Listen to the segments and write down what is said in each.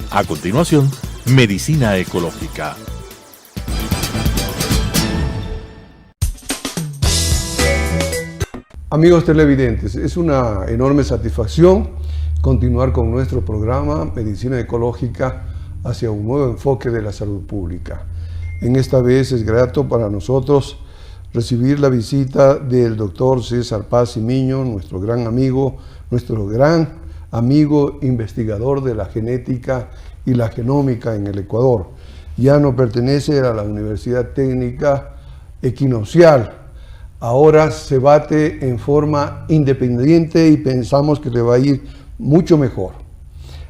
A continuación, Medicina Ecológica. Amigos televidentes, es una enorme satisfacción continuar con nuestro programa Medicina Ecológica hacia un nuevo enfoque de la salud pública. En esta vez es grato para nosotros recibir la visita del doctor César Paz Cimiño, nuestro gran amigo investigador de la genética y la genómica en el Ecuador. Ya no pertenece a la Universidad Técnica Equinoccial. Ahora se bate en forma independiente y pensamos que le va a ir mucho mejor.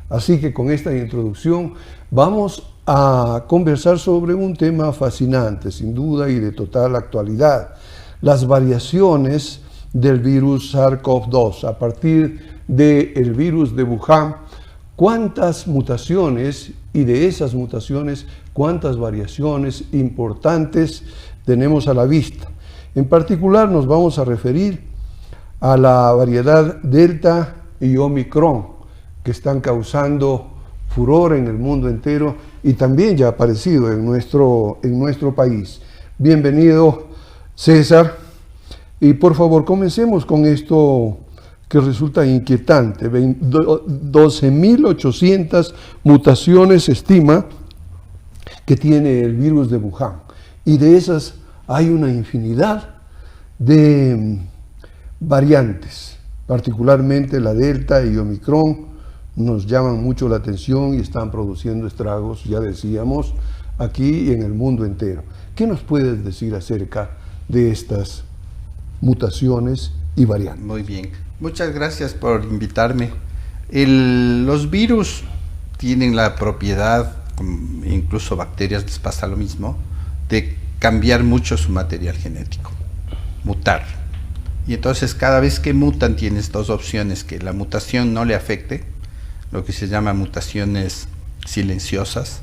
Así que con esta introducción vamos a conversar sobre un tema fascinante, sin duda, y de total actualidad: las variaciones del virus SARS-CoV-2. A partir del virus de Wuhan, ¿cuántas mutaciones, y de esas mutaciones, cuántas variaciones importantes tenemos a la vista? En particular nos vamos a referir a la variedad Delta y Omicron, que están causando furor en el mundo entero y también ya ha aparecido en nuestro país. Bienvenido, César. Y por favor, comencemos con esto que resulta inquietante. 12.800 mutaciones se estima que tiene el virus de Wuhan. Y de esas hay una infinidad de variantes, particularmente la Delta y Omicron nos llaman mucho la atención y están produciendo estragos, ya decíamos, aquí y en el mundo entero. ¿Qué nos puedes decir acerca de estas mutaciones y variantes? Muy bien, muchas gracias por invitarme. Los virus tienen la propiedad, incluso bacterias les pasa lo mismo, de cambiar mucho su material genético, mutar. Y entonces cada vez que mutan tienes dos opciones: que la mutación no le afecte, lo que se llama mutaciones silenciosas,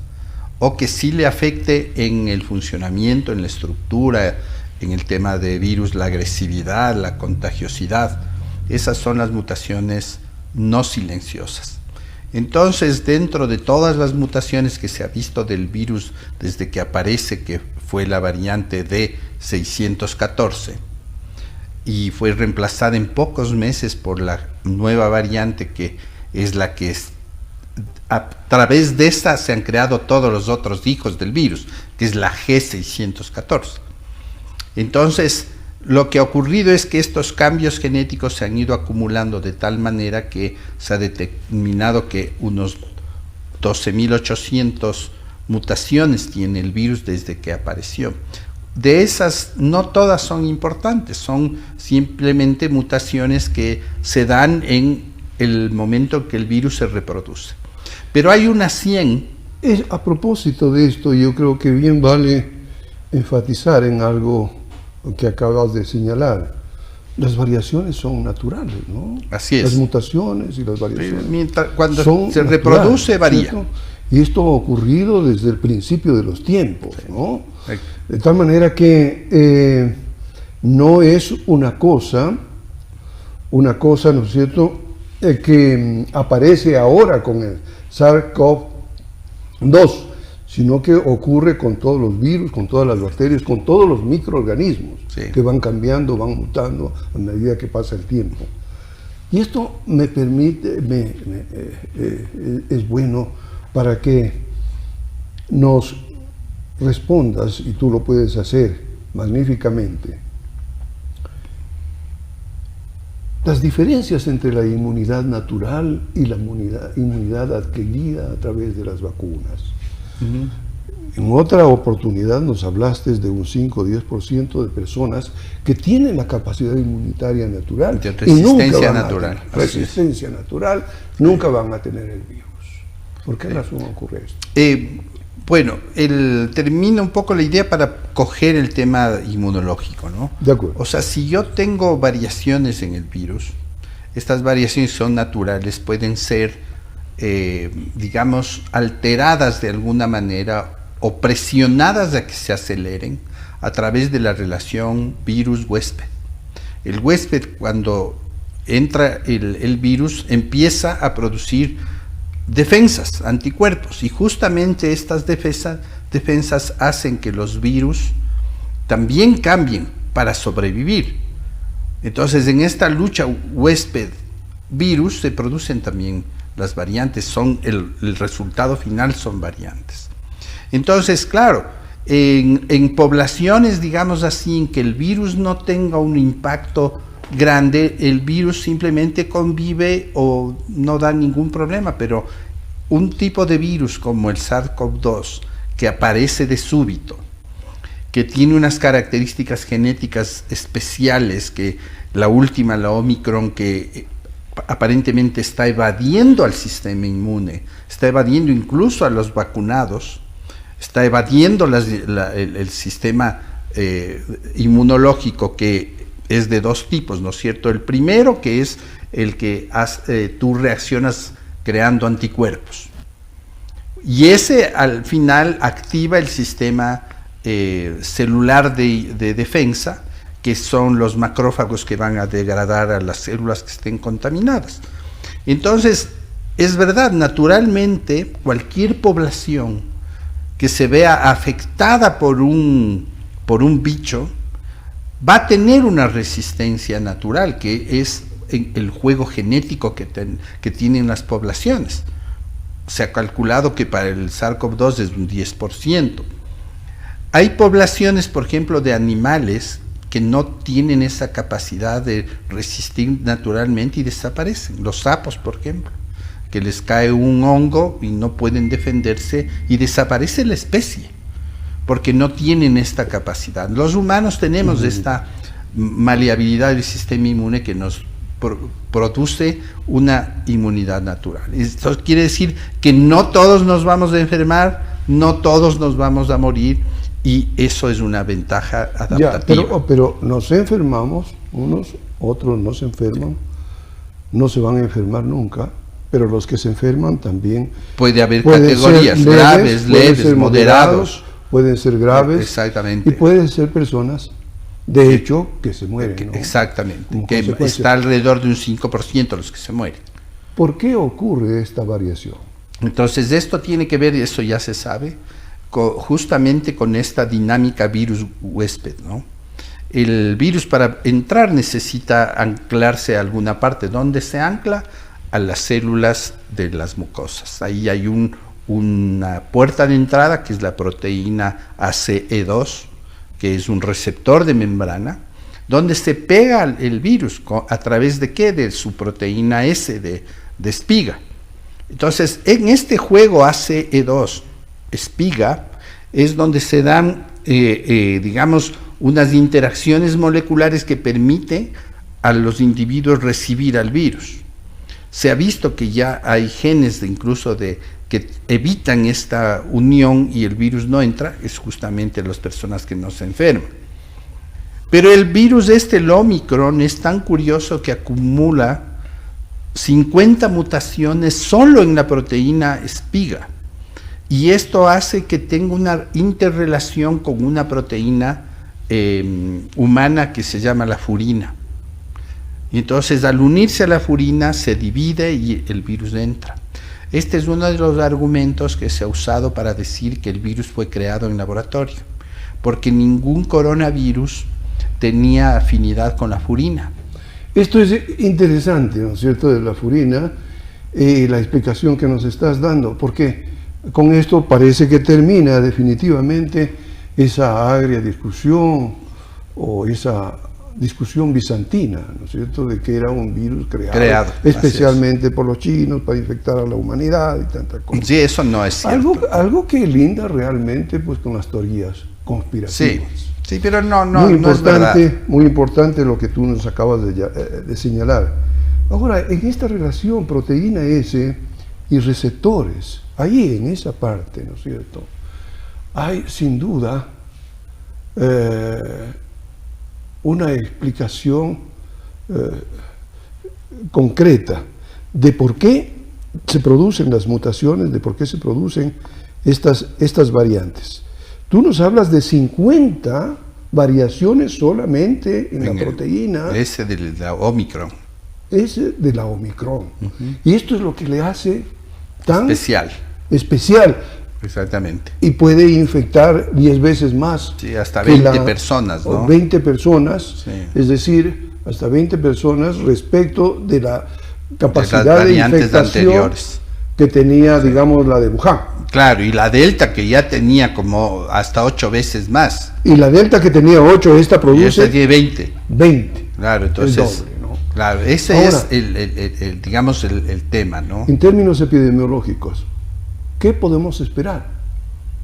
o que sí le afecte en el funcionamiento, en la estructura, en el tema de virus, la agresividad, la contagiosidad. Esas son las mutaciones no silenciosas. Entonces, dentro de todas las mutaciones que se ha visto del virus desde que aparece, que fue la variante D614, y fue reemplazada en pocos meses por la nueva variante que es la que es, a través de esta se han creado todos los otros hijos del virus, que es la G614. Entonces, lo que ha ocurrido es que estos cambios genéticos se han ido acumulando de tal manera que se ha determinado que unos 12.800 mutaciones tiene el virus desde que apareció. De esas, no todas son importantes, son simplemente mutaciones que se dan en el momento que el virus se reproduce. Pero hay unas 100. A propósito de esto, yo creo que bien vale enfatizar en algo que acabas de señalar. Las variaciones son naturales, ¿no? Así es. Las mutaciones y las variaciones. Cuando se reproduce, varía. ¿Cierto? Y esto ha ocurrido desde el principio de los tiempos, ¿no? De tal manera que no es una cosa, ¿no es cierto?, que aparece ahora con el SARS-CoV-2, sino que ocurre con todos los virus, con todas las bacterias, con todos los microorganismos, sí, que van cambiando, van mutando a medida que pasa el tiempo. Y esto me permite, es bueno para que nos respondas, y tú lo puedes hacer magníficamente, las diferencias entre la inmunidad natural y la inmunidad adquirida a través de las vacunas. En otra oportunidad nos hablaste de un 5 o 10% de personas que tienen la capacidad inmunitaria natural. De resistencia natural. Resistencia natural, nunca van a tener el virus. ¿Por qué razón ocurre esto? Bueno, termina un poco la idea para coger el tema inmunológico, ¿no? De acuerdo. O sea, si yo tengo variaciones en el virus, estas variaciones son naturales, pueden ser, digamos, alteradas de alguna manera o presionadas a que se aceleren a través de la relación virus-huésped. El huésped, cuando entra el virus, empieza a producir defensas, anticuerpos, y justamente estas defensas hacen que los virus también cambien para sobrevivir. Entonces, en esta lucha huésped-virus se producen también las variantes, son el resultado final son variantes. Entonces, claro, en poblaciones, digamos así, en que el virus no tenga un impacto grande, el virus simplemente convive o no da ningún problema, pero un tipo de virus como el SARS-CoV-2 que aparece de súbito, que tiene unas características genéticas especiales, que la última, la Omicron, que aparentemente está evadiendo al sistema inmune, está evadiendo incluso a los vacunados, está evadiendo el sistema inmunológico, que es de dos tipos, ¿no es cierto? El primero, que es el que tú reaccionas creando anticuerpos, y ese al final activa el sistema celular de defensa, que son los macrófagos que van a degradar a las células que estén contaminadas. Entonces, es verdad, naturalmente, cualquier población que se vea afectada por un bicho va a tener una resistencia natural, que es el juego genético que tienen las poblaciones. Se ha calculado que para el SARS-CoV-2 es un 10%. Hay poblaciones, por ejemplo, de animales que no tienen esa capacidad de resistir naturalmente y desaparecen. Los sapos, por ejemplo, que les cae un hongo y no pueden defenderse y desaparece la especie, porque no tienen esta capacidad. Los humanos tenemos esta maleabilidad del sistema inmune que nos produce una inmunidad natural. Esto quiere decir que no todos nos vamos a enfermar, no todos nos vamos a morir, y eso es una ventaja adaptativa. Ya, pero nos enfermamos, unos, otros no se enferman, no se van a enfermar nunca, pero los que se enferman también puede haber categorías, graves, leves, moderados, pueden ser graves, exactamente, y pueden ser personas, de hecho, que se mueren, ¿no? Exactamente, Como que está alrededor de un 5% los que se mueren. ¿Por qué ocurre esta variación? Entonces, esto tiene que ver, eso ya se sabe, justamente con esta dinámica virus huésped, ¿no? El virus, para entrar, necesita anclarse a alguna parte. ¿Dónde se ancla? A las células de las mucosas. Ahí hay una puerta de entrada, que es la proteína ACE2, que es un receptor de membrana, donde se pega el virus. ¿A través de qué? De su proteína S de espiga. Entonces, en este juego ACE2 espiga es donde se dan, digamos, unas interacciones moleculares que permiten a los individuos recibir al virus. Se ha visto que ya hay genes incluso que evitan esta unión y el virus no entra, es justamente las personas que no se enferman. Pero el virus el Omicron, es tan curioso que acumula 50 mutaciones solo en la proteína espiga. Y esto hace que tenga una interrelación con una proteína humana que se llama la furina. Y entonces, al unirse a la furina, se divide y el virus entra. Este es uno de los argumentos que se ha usado para decir que el virus fue creado en laboratorio, porque ningún coronavirus tenía afinidad con la furina. Esto es interesante, ¿no es cierto?, de la furina, la explicación que nos estás dando, porque con esto parece que termina definitivamente esa agria discusión o esa discusión bizantina, ¿no es cierto?, de que era un virus creado especialmente por los chinos para infectar a la humanidad y tantas cosas. Sí, eso no es cierto. Algo que linda realmente pues con las teorías conspirativas. Sí, pero no es verdad. Muy importante lo que tú nos acabas de señalar. Ahora, en esta relación proteína S y receptores, ahí en esa parte, ¿no es cierto?, hay sin duda una explicación concreta de por qué se producen las mutaciones, de por qué se producen estas variantes. Tú nos hablas de 50 variaciones solamente en la proteína. Ese de la Omicron. Ese de la Omicron. Y esto es lo que le hace tan especial. Exactamente. Y puede infectar 10 veces más. Sí, hasta 20 personas, ¿no? 20 personas, sí. Es decir, hasta 20 personas respecto de la capacidad de infectación anteriores que tenía, digamos, la de Wuhan. Claro, y la Delta que ya tenía como hasta 8 veces más. Y la Delta que tenía 8, esta produce... Y esta tiene 20. 20. Claro, entonces... El doble, ¿no? Claro, ese Ahora, es el tema, ¿no? En términos epidemiológicos, ¿qué podemos esperar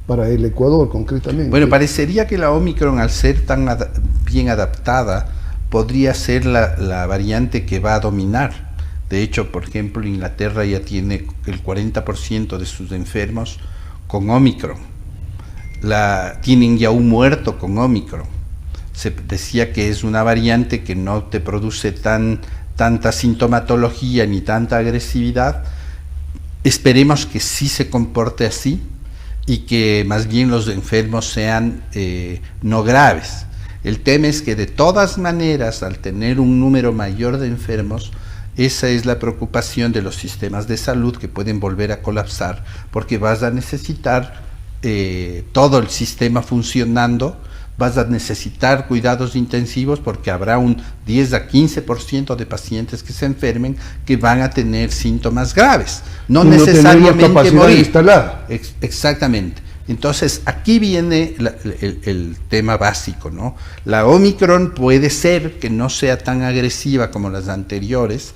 para el Ecuador concretamente? Bueno, parecería que la Omicron, al ser tan bien adaptada, podría ser la variante que va a dominar. De hecho, por ejemplo, Inglaterra ya tiene el 40% de sus enfermos con Omicron. Tienen ya un muerto con Omicron. Se decía que es una variante que no te produce tanta sintomatología ni tanta agresividad. Esperemos que sí se comporte así y que más bien los enfermos sean no graves. El tema es que de todas maneras, al tener un número mayor de enfermos, esa es la preocupación de los sistemas de salud, que pueden volver a colapsar, porque vas a necesitar todo el sistema funcionando, vas a necesitar cuidados intensivos, porque habrá un 10 a 15% de pacientes que se enfermen que van a tener síntomas graves, no necesariamente morir. Exactamente. Entonces, aquí viene el tema básico, ¿no? La Omicron puede ser que no sea tan agresiva como las anteriores,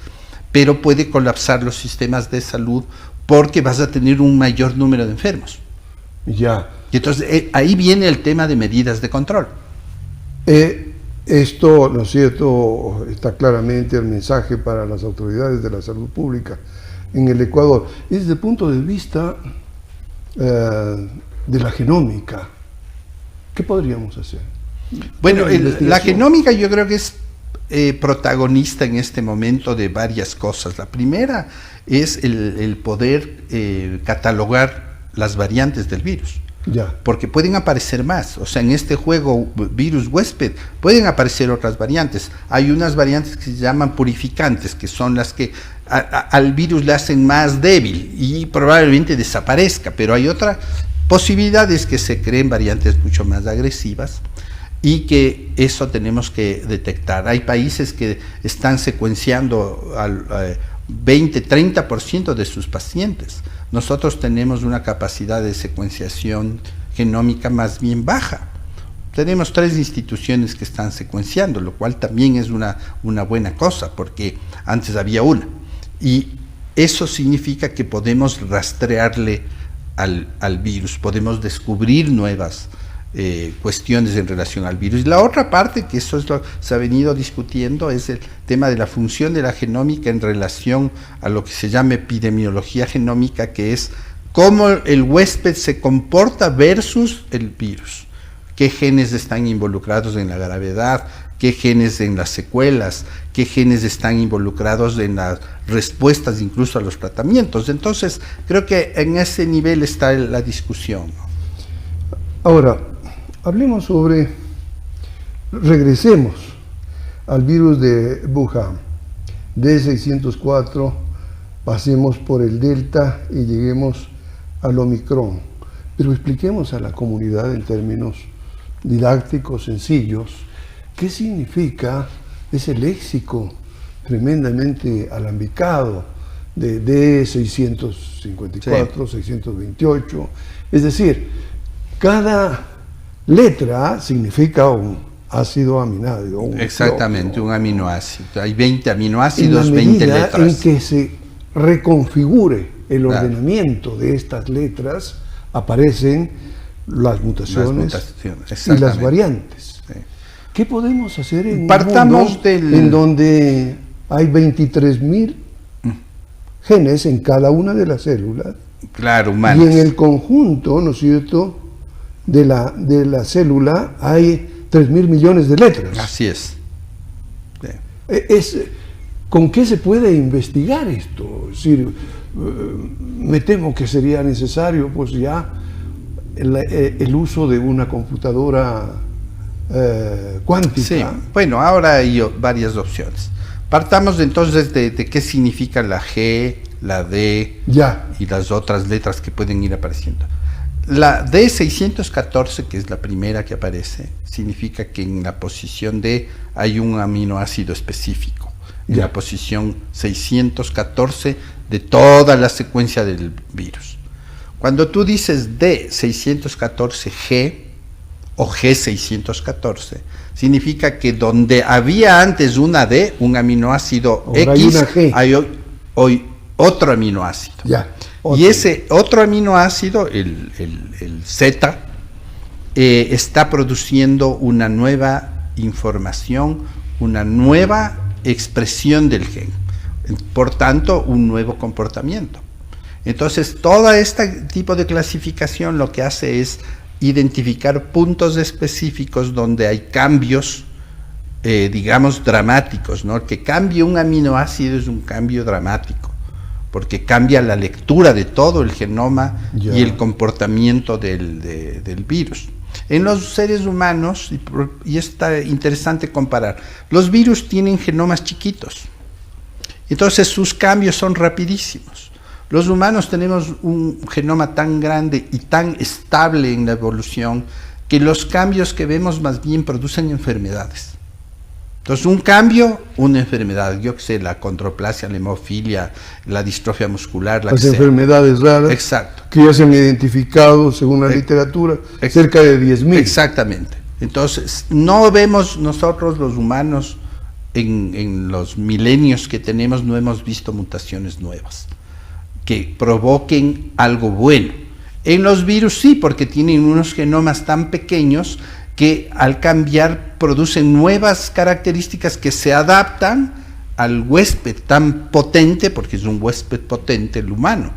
pero puede colapsar los sistemas de salud porque vas a tener un mayor número de enfermos. Ya. Y entonces, ahí viene el tema de medidas de control. Esto, ¿no es cierto?, está claramente el mensaje para las autoridades de la salud pública en el Ecuador. Y desde el punto de vista de la genómica, ¿qué podríamos hacer? Bueno, la genómica yo creo que es protagonista en este momento de varias cosas. La primera es el poder catalogar las variantes del virus. Ya. Porque pueden aparecer más, o sea, en este juego virus huésped pueden aparecer otras variantes. Hay unas variantes que se llaman purificantes, que son las que al virus le hacen más débil y probablemente desaparezca, pero hay otras posibilidades que se creen variantes mucho más agresivas y que eso tenemos que detectar. Hay países que están secuenciando al 20-30% de sus pacientes. Nosotros tenemos una capacidad de secuenciación genómica más bien baja. Tenemos 3 instituciones que están secuenciando, lo cual también es una buena cosa, porque antes había una. Y eso significa que podemos rastrearle al virus, podemos descubrir nuevas cuestiones en relación al virus. Y la otra parte, que eso es lo que se ha venido discutiendo, es el tema de la función de la genómica en relación a lo que se llama epidemiología genómica, que es cómo el huésped se comporta versus el virus. Qué genes están involucrados en la gravedad, qué genes en las secuelas, qué genes están involucrados en las respuestas incluso a los tratamientos. Entonces, creo que en ese nivel está la discusión, ¿no? Ahora, hablemos regresemos al virus de Wuhan, D604, pasemos por el Delta y lleguemos al Omicron. Pero expliquemos a la comunidad en términos didácticos, sencillos, qué significa ese léxico tremendamente alambicado de D654, sí. 628, es decir, cada letra significa un ácido aminoácido. Exactamente, un aminoácido. Hay 20 aminoácidos, 20 letras. En que se reconfigure el ordenamiento de estas letras, aparecen las mutaciones y las variantes. Sí. ¿Qué podemos hacer en un mundo en donde hay 23.000 genes en cada una de las células? Claro, humanas. Y en el conjunto, ¿no es cierto?, de la célula hay 3.000 millones de letras. Así es. Sí. ¿Con qué se puede investigar esto? Es decir, me temo que sería necesario pues ya el uso de una computadora cuántica. Sí, bueno, ahora hay varias opciones. Partamos entonces de qué significa la G, la D Ya. y las otras letras que pueden ir apareciendo. La D614, que es la primera que aparece, significa que en la posición D hay un aminoácido específico. En la posición 614 de toda la secuencia del virus. Cuando tú dices D614G o G614, significa que donde había antes una D, un aminoácido ahora X, hay hoy otro aminoácido. Ya. Y ese otro aminoácido, el Z, está produciendo una nueva información, una nueva expresión del gen, por tanto un nuevo comportamiento. Entonces todo este tipo de clasificación lo que hace es identificar puntos específicos donde hay cambios, digamos, dramáticos, ¿no? Que cambie un aminoácido es un cambio dramático, porque cambia la lectura de todo el genoma y el comportamiento del virus. En los seres humanos, y está interesante comparar, los virus tienen genomas chiquitos, entonces sus cambios son rapidísimos. Los humanos tenemos un genoma tan grande y tan estable en la evolución que los cambios que vemos más bien producen enfermedades. Entonces, un cambio, una enfermedad, yo que sé, la condroplasia, la hemofilia, la distrofia muscular, las enfermedades raras. Exacto. Que ya se han identificado, según la literatura, cerca de 10.000. Exactamente. Entonces, no vemos nosotros los humanos, en los milenios que tenemos, no hemos visto mutaciones nuevas que provoquen algo bueno. En los virus sí, porque tienen unos genomas tan pequeños que al cambiar producen nuevas características que se adaptan al huésped tan potente, porque es un huésped potente el humano.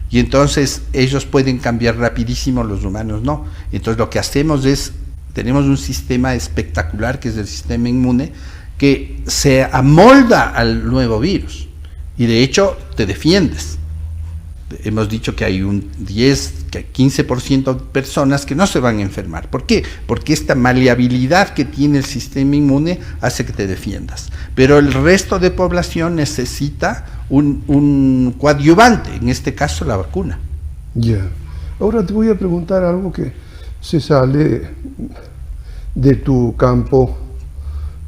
Y entonces ellos pueden cambiar rapidísimo, los humanos no. Entonces lo que hacemos es, tenemos un sistema espectacular que es el sistema inmune, que se amolda al nuevo virus. Y de hecho te defiendes. Hemos dicho que hay un 15% de personas que no se van a enfermar. ¿Por qué? Porque esta maleabilidad que tiene el sistema inmune hace que te defiendas. Pero el resto de población necesita un coadyuvante, en este caso la vacuna. Ya. Ahora te voy a preguntar algo que se sale de tu campo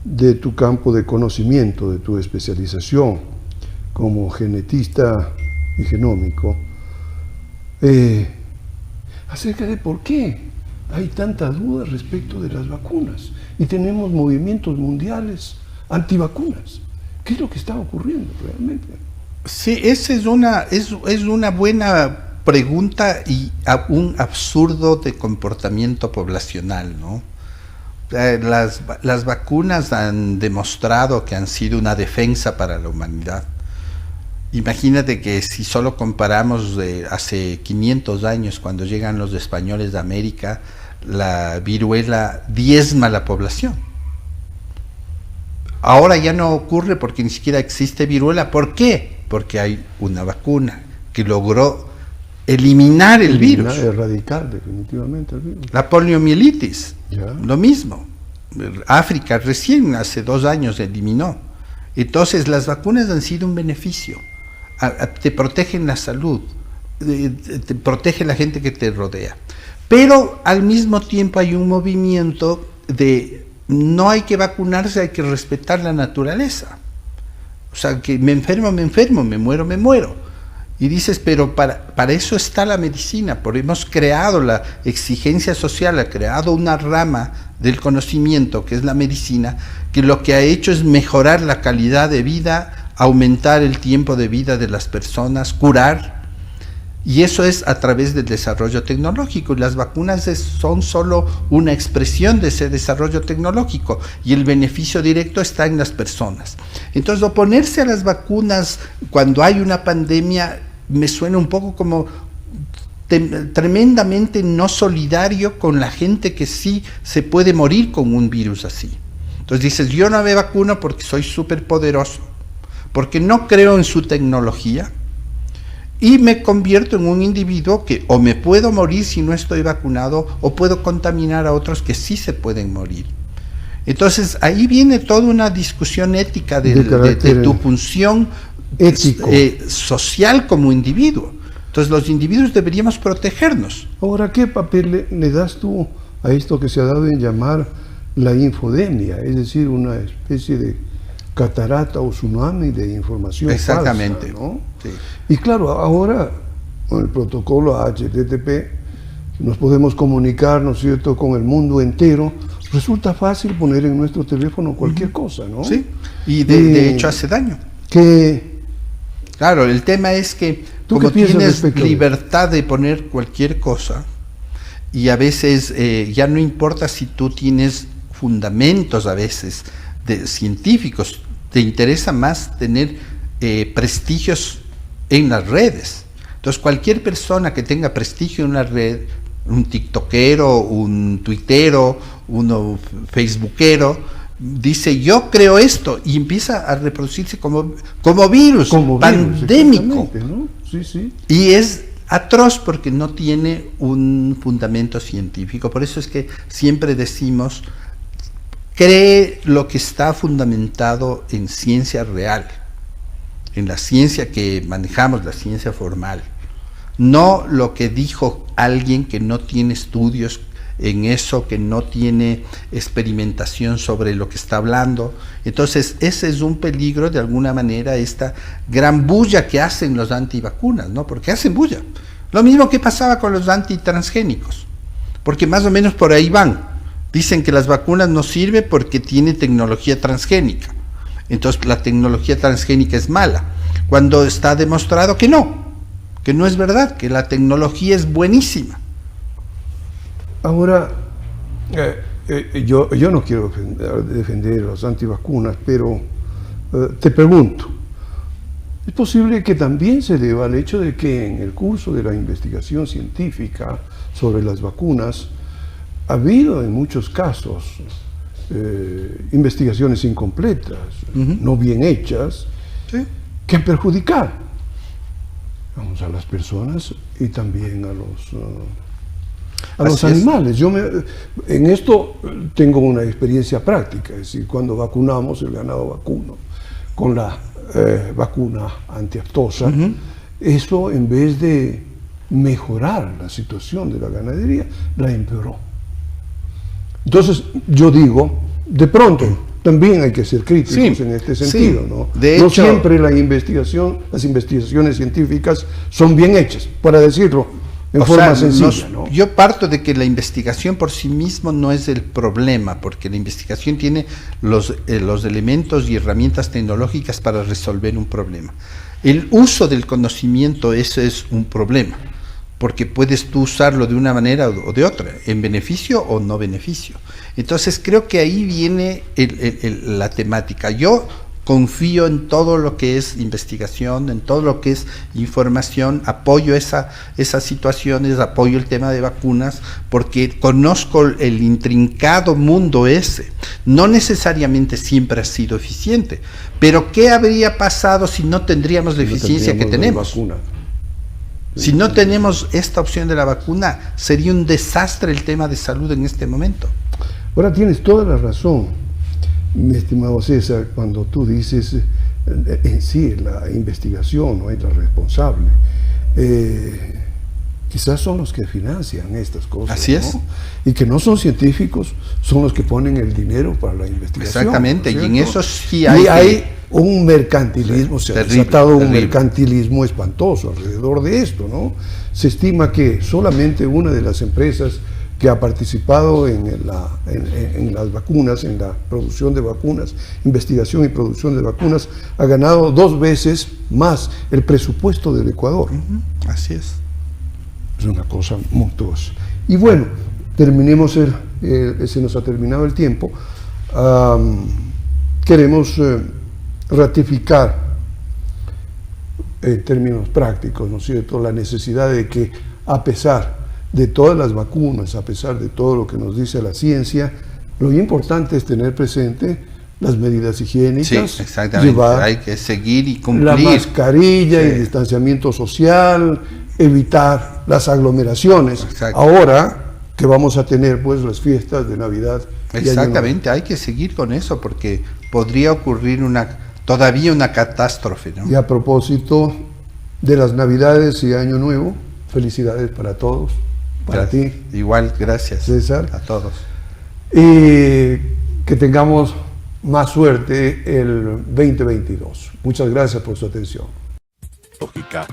de conocimiento, de tu especialización como genetista y genómico, acerca de por qué hay tanta duda respecto de las vacunas y tenemos movimientos mundiales antivacunas. ¿Qué es lo que está ocurriendo realmente? Sí, esa es una buena pregunta y un absurdo de comportamiento poblacional, ¿no? Las vacunas han demostrado que han sido una defensa para la humanidad. Imagínate que si solo comparamos hace 500 años, cuando llegan los españoles de América, la viruela diezma la población. Ahora ya no ocurre porque ni siquiera existe viruela. ¿Por qué? Porque hay una vacuna que logró eliminar el virus. Erradicar definitivamente el virus. La poliomielitis, Ya. lo mismo. África recién hace 2 años eliminó. Entonces las vacunas han sido un beneficio. Te protegen la salud, te protege la gente que te rodea. Pero al mismo tiempo hay un movimiento de no hay que vacunarse, hay que respetar la naturaleza. O sea, que me enfermo, me muero. Y dices, pero para eso está la medicina, porque hemos creado la exigencia social, ha creado una rama del conocimiento, que es la medicina, que lo que ha hecho es mejorar la calidad de vida, aumentar el tiempo de vida de las personas, curar, y eso es a través del desarrollo tecnológico. Y las vacunas son solo una expresión de ese desarrollo tecnológico, y el beneficio directo está en las personas. Entonces, oponerse a las vacunas cuando hay una pandemia me suena un poco como tremendamente no solidario con la gente que sí se puede morir con un virus así. Entonces dices, yo no me vacuno porque soy súper poderoso, porque no creo en su tecnología, y me convierto en un individuo que o me puedo morir si no estoy vacunado, o puedo contaminar a otros que sí se pueden morir. Entonces ahí viene toda una discusión ética de tu función ético, social como individuo. Entonces los individuos deberíamos protegernos. Ahora, ¿qué papel le das tú a esto que se ha dado en llamar la infodemia? Es decir, una especie de catarata o tsunami de información Exactamente. falsa, ¿no? Sí. Y claro, ahora con el protocolo HTTP nos podemos comunicar, ¿no es cierto?, con el mundo entero. Resulta fácil poner en nuestro teléfono cualquier cosa, ¿no? Sí, y de hecho hace daño. Claro, el tema es que como tienes libertad de poner cualquier cosa, y a veces ya no importa si tú tienes fundamentos a veces científicos, te interesa más tener prestigios en las redes. Entonces cualquier persona que tenga prestigio en una red, un tiktokero, un tuitero, uno facebookero, dice yo creo esto y empieza a reproducirse como virus pandémico, ¿no? Sí, sí. Y es atroz porque no tiene un fundamento científico. Por eso es que siempre decimos, cree lo que está fundamentado en ciencia real, en la ciencia que manejamos, la ciencia formal, no lo que dijo alguien que no tiene estudios en eso, que no tiene experimentación sobre lo que está hablando. Entonces ese es un peligro de alguna manera, esta gran bulla que hacen los antivacunas, ¿no? Porque hacen bulla. Lo mismo que pasaba con los antitransgénicos, porque más o menos por ahí van. Dicen que las vacunas no sirven porque tiene tecnología transgénica, entonces la tecnología transgénica es mala, cuando está demostrado que no es verdad, que la tecnología es buenísima. Ahora, yo no quiero defender a los antivacunas, pero te pregunto, ¿es posible que también se deba al hecho de que en el curso de la investigación científica sobre las vacunas ha habido en muchos casos investigaciones incompletas, no bien hechas, ¿sí?, que han perjudicado a las personas y también a los animales? En esto tengo una experiencia práctica, es decir, cuando vacunamos el ganado vacuno con la vacuna antiaftosa, eso en vez de mejorar la situación de la ganadería, la empeoró. Entonces yo digo, de pronto también hay que ser críticos en este sentido, ¿no? De hecho, no siempre las investigaciones científicas son bien hechas, para decirlo en forma sencilla, ¿no? Yo parto de que la investigación por sí mismo no es el problema, porque la investigación tiene los elementos y herramientas tecnológicas para resolver un problema. El uso del conocimiento, eso es un problema, porque puedes tú usarlo de una manera o de otra, en beneficio o no beneficio. Entonces creo que ahí viene la temática. Yo confío en todo lo que es investigación, en todo lo que es información, apoyo esas situaciones, apoyo el tema de vacunas, porque conozco el intrincado mundo ese. No necesariamente siempre ha sido eficiente, pero ¿qué habría pasado si no tendríamos la eficiencia que tenemos? Si no tenemos esta opción de la vacuna, sería un desastre el tema de salud en este momento. Ahora tienes toda la razón, mi estimado César, cuando tú dices en sí la investigación no es la responsable. Quizás son los que financian estas cosas. Así es. ¿no? Y que no son científicos, son los que ponen el dinero para la investigación. Exactamente, ¿no es y en cierto? eso sí hay... Y hay un mercantilismo, se ha desatado un terrible. mercantilismo espantoso alrededor de esto, ¿no? Se estima que solamente una de las empresas que ha participado en las vacunas, en la producción de vacunas, investigación y producción de vacunas, ha ganado 2 veces más el presupuesto del Ecuador. Así es. Es una cosa monstruosa. Y bueno, terminemos, se nos ha terminado el tiempo. Queremos ratificar en términos prácticos, ¿no es cierto?, la necesidad de que, a pesar de todas las vacunas, a pesar de todo lo que nos dice la ciencia, lo importante es tener presente las medidas higiénicas, sí, exactamente. llevar hay que seguir y cumplir la mascarilla y distanciamiento social, evitar las aglomeraciones. Exacto. Ahora que vamos a tener pues las fiestas de Navidad. Exactamente, hay que seguir con eso porque podría ocurrir una todavía una catástrofe, ¿no? Y a propósito de las Navidades y Año Nuevo, felicidades para todos, para Gracias. ti, Igual, gracias César. a todos. Y que tengamos más suerte el 2022. Muchas gracias por su atención. Lógica